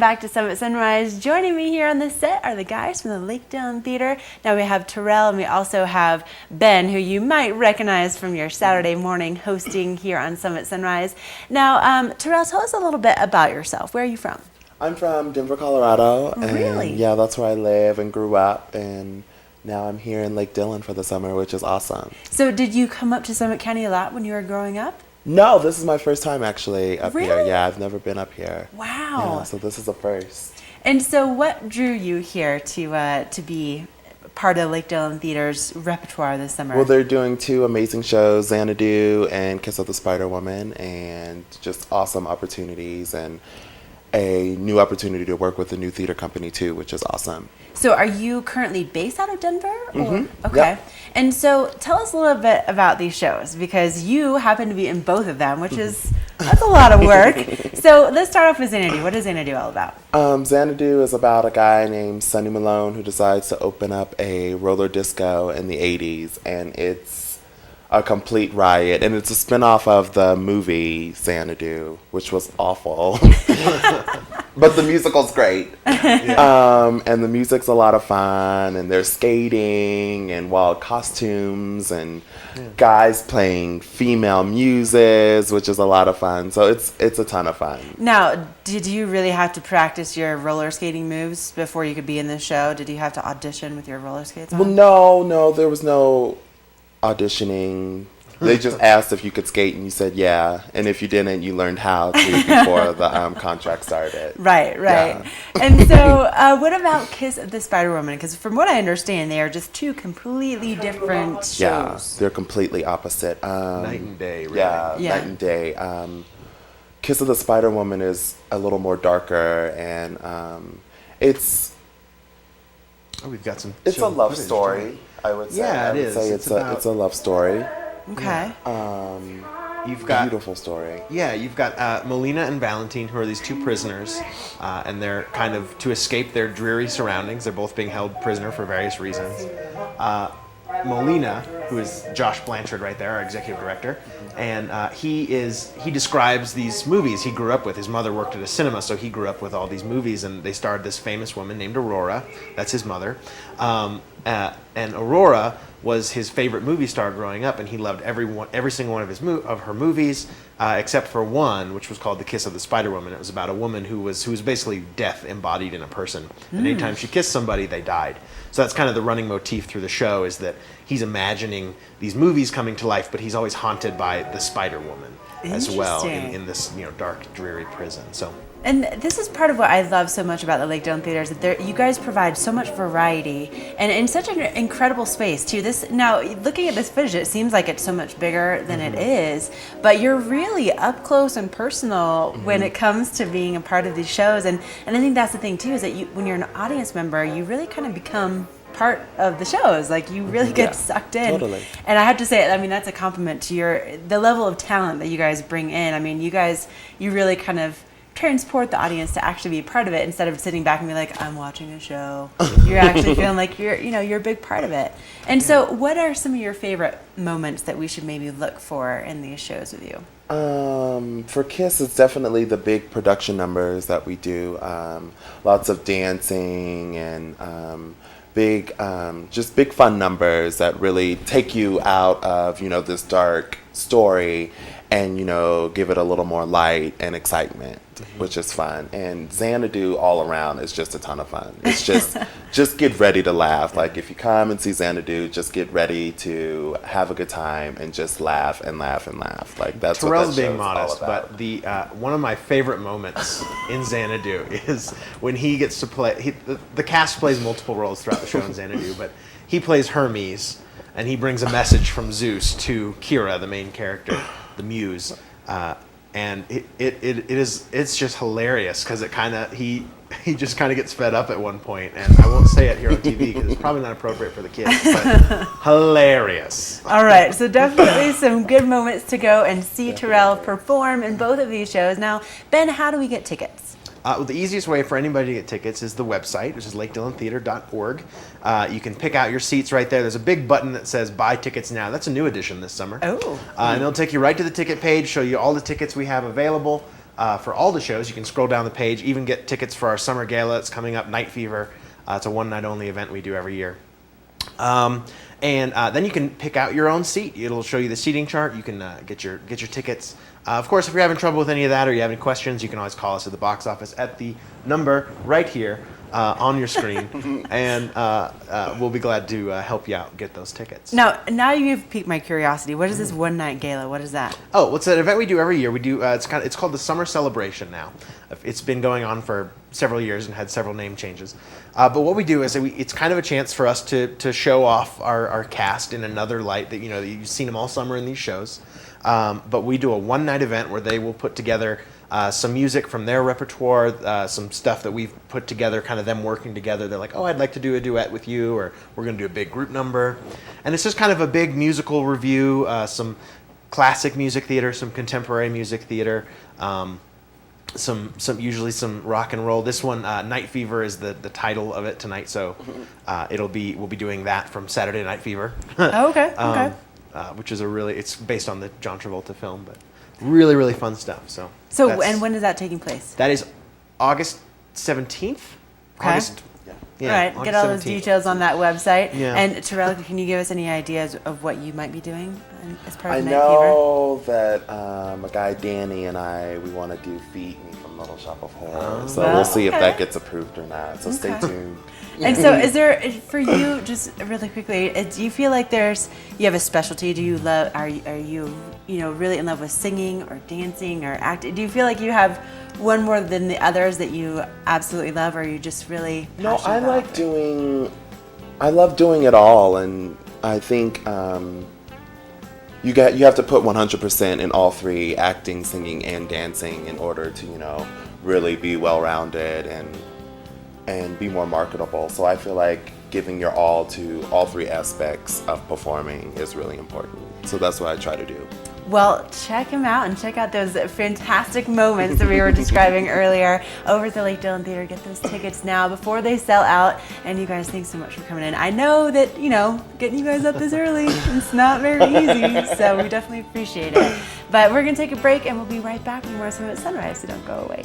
Back to Summit Sunrise. Joining me here on the set are the guys from the Lake Dillon Theater. Now we have Terrell and we also have Ben, who you might recognize from your Saturday morning hosting here on Summit Sunrise. Now, Terrell, tell us a little bit about yourself. Where are you from? I'm from Denver, Colorado. Really? And yeah, that's where I live and grew up. And now I'm here in Lake Dillon for the summer, which is awesome. So did you come up to Summit County a lot when you were growing up? No, this is my first time actually up here. Really? Yeah, I've never been up here. Wow. Yeah, so this is a first. And so what drew you here to be part of Lake Dillon Theater's repertoire this summer? Well, they're doing two amazing shows, Xanadu and Kiss of the Spider Woman, and just awesome opportunities and a new opportunity to work with a new theater company too, which is awesome. So are you currently based out of Denver? Mm-hmm. Okay. Yep. And so tell us a little bit about these shows, because you happen to be in both of them, which is, that's a lot of work. So let's start off with Xanadu. What is Xanadu all about? Xanadu is about a guy named Sonny Malone who decides to open up a roller disco in the 80s, and it's a complete riot, and it's a spin-off of the movie Xanadu, which was awful. But the musical's great. And the music's a lot of fun, and there's skating and wild costumes and guys playing female muses, which is a lot of fun. So it's a ton of fun. Now, did you really have to practice your roller skating moves before you could be in this show? Did you have to audition with your roller skates on? Well, no, there was no auditioning. They just asked if you could skate, and you said yeah. And if you didn't, you learned how to before the contract started. Right. Yeah. And so what about Kiss of the Spider Woman? Because from what I understand, they are just two completely different shows. Yeah, they're completely opposite. Night and day, really. Yeah, Yeah. night and day. Kiss of the Spider Woman is a little more darker, and it's We've got some. a love footage, story. too. I would say. Yeah, I it would is. say It's it's about- a love story. Okay. You've got Beautiful story. Yeah, you've got Melina and Valentine, who are these two prisoners, and they're kind of to escape their dreary surroundings. They're both being held prisoner for various reasons. Melina, who is Josh Blanchard right there, our executive director, and he describes these movies he grew up with. His mother worked at a cinema, so he grew up with all these movies, and they starred this famous woman named Aurora. That's his mother, and Aurora was his favorite movie star growing up, and he loved every single one of her movies, except for one, which was called The Kiss of the Spider Woman. It was about a woman who was basically death embodied in a person, and anytime she kissed somebody, they died. So that's kind of the running motif through the show, is that he's imagining these movies coming to life, but he's always haunted by the Spider Woman as well in this dark, dreary prison. So. And this is part of what I love so much about the Lake Dillon Theater, is that you guys provide so much variety and in such an incredible space too. Now, looking at this footage, it seems like it's so much bigger than it is, but you're really up close and personal when it comes to being a part of these shows. And I think that's the thing too, is that when you're an audience member, you really kind of become part of the shows. Like, you really get sucked in. Totally. And I have to say, I mean, that's a compliment to the level of talent that you guys bring in. I mean, you really kind of transport the audience to actually be a part of it, instead of sitting back and be like, I'm watching a show. You're actually feeling like you're a big part of it. And so what are some of your favorite moments that we should maybe look for in these shows with you? For Kiss, it's definitely the big production numbers that we do. Lots of dancing and big fun numbers that really take you out of this dark story and give it a little more light and excitement, which is fun. And Xanadu all around is just a ton of fun. It's just get ready to laugh. Like, if you come and see Xanadu, just get ready to have a good time and just laugh and laugh and laugh. Like, that's Terrell's what that being show's modest, all about. but the one of my favorite moments in Xanadu is when he gets to play. The cast plays multiple roles throughout the show in Xanadu, but he plays Hermes, and he brings a message from Zeus to Kira, the main character, the muse, and it's just hilarious, because he just kind of gets fed up at one point, and I won't say it here on TV because it's probably not appropriate for the kids, but hilarious. All right, so definitely some good moments to go and see Terrell perform in both of these shows. Now, Ben, how do we get tickets? Well, the easiest way for anybody to get tickets is the website, which is lakedillontheater.org. You can pick out your seats right there. There's a big button that says Buy Tickets Now. That's a new addition this summer. Oh. And it'll take you right to the ticket page, show you all the tickets we have available. for all the shows. You can scroll down the page, even get tickets for our summer gala. It's coming up, Night Fever. It's a one-night only event we do every year. Then you can pick out your own seat. It'll show you the seating chart. You can get your tickets. Of course, if you're having trouble with any of that or you have any questions, you can always call us at the box office at the number right here on your screen, and we'll be glad to help you out get those tickets. Now you've piqued my curiosity. What is this one night gala? What is that? Oh, it's an event we do every year. We do it's called the Summer Celebration now. It's been going on for several years and had several name changes. But what we do is it's kind of a chance for us to show off our cast in another light that you've seen them all summer in these shows. But we do a one-night event where they will put together some music from their repertoire, some stuff that we've put together, kind of them working together. They're like, oh, I'd like to do a duet with you, or we're going to do a big group number. And it's just kind of a big musical review, some classic music theater, some contemporary music theater, usually some rock and roll. This one, Night Fever, is the title of it tonight, so we'll be doing that from Saturday Night Fever. Oh, okay. Okay. Which is it's based on the John Travolta film, but really, really fun stuff. So and when is that taking place? That is August 17th. Okay. Yeah, all right, August get all those 17th. details on that website. Yeah. And Terrell, can you give us any ideas of what you might be doing as part I of Night Fever? know that a guy, Danny, and we want to do Feed Me from Little Shop of Horrors. So we'll see if that gets approved or not. So stay tuned. And so, is there for you, just really quickly? Do you feel like you have a specialty? Do you love? Are you really in love with singing or dancing or acting? Do you feel like you have one more than the others that you absolutely love, or are you just really No, passionate I about like it? doing. I love doing it all, and I think you have to put 100% in all three: acting, singing, and dancing, in order to really be well-rounded and be more marketable. So I feel like giving your all to all three aspects of performing is really important. So that's what I try to do. Well, check him out and check out those fantastic moments that we were describing earlier over at the Lake Dillon Theater. Get those tickets now before they sell out. And you guys, thanks so much for coming in. I know that, getting you guys up this early, it's not very easy, so we definitely appreciate it. But we're going to take a break, and we'll be right back with more Summit Sunrise, so don't go away.